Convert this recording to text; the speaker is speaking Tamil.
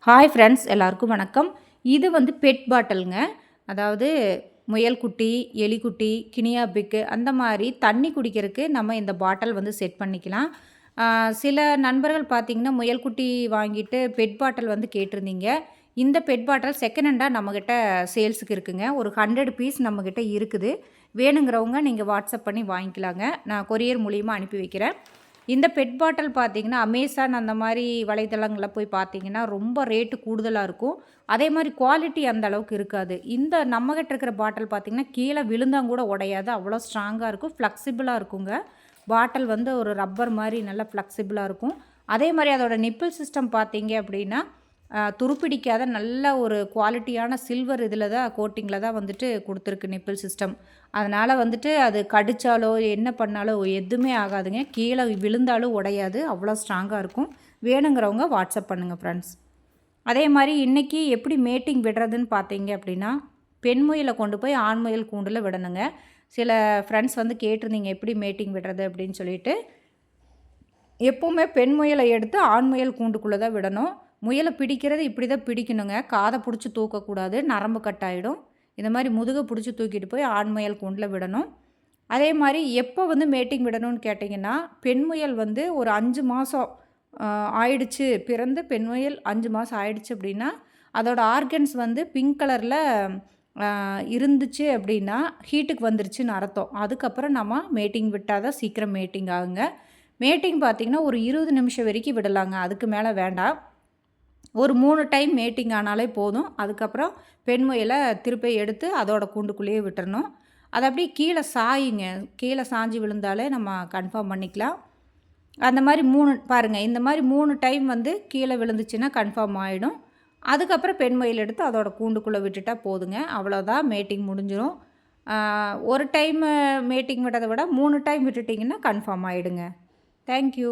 ஹாய் ஃப்ரெண்ட்ஸ், எல்லாருக்கும் வணக்கம். இது வந்து பெட் பாட்டிலுங்க. அதாவது முயல் குட்டி, எலிக்குட்டி, கினியா பிக்கு அந்த மாரி தண்ணி குடிக்கிறதுக்கு நம்ம இந்த பாட்டில் வந்து செட் பண்ணிக்கலாம். சில நண்பர்கள் பார்த்தீங்கன்னா, முயல் குட்டி வாங்கிட்டு பெட் பாட்டில் வந்து கேட்டிருந்தீங்க. இந்த பெட் பாட்டில் செகண்ட் ஹேண்டா நம்மகிட்ட சேல்ஸுக்கு இருக்குங்க. ஒரு 100 பீஸ் நம்மகிட்ட இருக்குது. வேணுங்கிறவங்க நீங்க வாட்ஸ்அப் பண்ணி வாங்கிக்கலாங்க. நான் கொரியர் மூலியமா அனுப்பி வைக்கிறேன். இந்த பெட் பாட்டில் பார்த்தீங்கன்னா, அமேசான் அந்த மாரி வலைதளங்கள்ல போய் பார்த்தீங்கன்னா, ரொம்ப ரேட்டு கூடுதலா இருக்கும். அதே மாரி குவாலிட்டி அந்த அளவுக்கு இருக்காது. இந்த நம்மகிட்ட இருக்கிற பாட்டில் பார்த்தீங்கன்னா, கீழ விழுந்தா கூட உடையாது. அவ்வளோ ஸ்ட்ராங்கா இருக்கும். ஃப்ளெக்சிபிளா இருக்குங்க. பாட்டில் வந்து ஒரு ரப்பர் மாரி நல்லா ஃப்ளெக்சிபிளா இருக்கும். அதே மாரி அதோட நிப்பிள் சிஸ்டம் பார்த்தீங்க அப்படின்னா, துருப்பிடிக்காத நல்ல ஒரு குவாலிட்டியான சில்வர் இதில தான் கோட்டிங்கில தான் வந்துட்டு குடுத்துருக்கு நிப்பிள் சிஸ்டம். அதனால வந்துட்டு அது கடிச்சாலோ, என்ன பண்ணாலோ எதுவுமே ஆகாதுங்க. கீழ விழுந்தாலும் உடையாது. அவ்வளோ ஸ்ட்ராங்கா இருக்கும். வேணுங்கிறவங்க வாட்ஸ்அப் பண்ணுங்க ஃப்ரெண்ட்ஸ். அதே மாரி இன்னைக்கு எப்படி மேட்டிங் விடுறதுன்னு பார்த்தீங்க அப்படின்னா, பெண் முயல கொண்டு போய் ஆண் முயல் கூண்டுல விடணுங்க. சில ஃப்ரெண்ட்ஸ் வந்து கேட்டிருந்தீங்க எப்படி மேட்டிங் விடுறது அப்படின்னு சொல்லிட்டு. எப்பவுமே பெண் முயலை எடுத்து ஆண் முயல் கூண்டுக்குள்ள தான் விடணும். முயலை பிடிக்கிறது இப்படி தான் பிடிக்கணுங்க. காதை பிடிச்சி தூக்கக்கூடாது. நரம்பு கட் ஆயிடும். இந்த மாரி முதுக பிடிச்சி தூக்கிட்டு போய் ஆண் முயல் கூண்டுல விடணும். அதே மாரி எப்போ வந்து மேட்டிங் விடணும்னு கேட்டிங்கன்னா, பெண் முயல் வந்து ஒரு 5 மாதம் ஆயிடுச்சு. பிறந்து பெண் முயல் 5 மாதம் ஆயிடுச்சு அப்படின்னா, அதோட ஆர்கன்ஸ் வந்து பிங்க் கலரில இருந்துச்சு அப்படின்னா, ஹீட்டுக்கு வந்துருச்சுன்னு அர்த்தம். அதுக்கப்புறம் நம்ம மேட்டிங் விட்டா தான் சீக்கிரம் மேட்டிங் ஆகுங்க. மேட்டிங் பார்த்திங்கன்னா, ஒரு 20 நிமிஷம் வரைக்கும் விடலாங்க. அதுக்கு மேலே வேண்டாம். ஒரு 3 டைம் மேட்டிங் ஆனாலே போதும். அதுக்கப்புறம் பெண் முயலை திருப்பி எடுத்து அதோட கூண்டுக்குள்ளேயே விட்டுறணும். அது அப்படியே கீழே சாயுங்க. கீழே சாஞ்சு விழுந்தாலே நம்ம கன்ஃபார்ம் பண்ணிக்கலாம். அந்த மாரி 3 பாருங்க, இந்த மாரி 3 டைம் வந்து கீழே விழுந்துச்சுன்னா கன்ஃபார்ம் ஆயிடும். அதுக்கப்புறம் பெண் முயல் எடுத்து அதோட கூண்டுக்குள்ளே விட்டுட்டா போதுங்க. அவ்வளோதான், மேட்டிங் முடிஞ்சிரும். ஒரு டைமு மேட்டிங் விடுறத விட 3 டைம் விட்டுட்டிங்கன்னா கன்ஃபார்ம் ஆயிடுங்க. Thank you.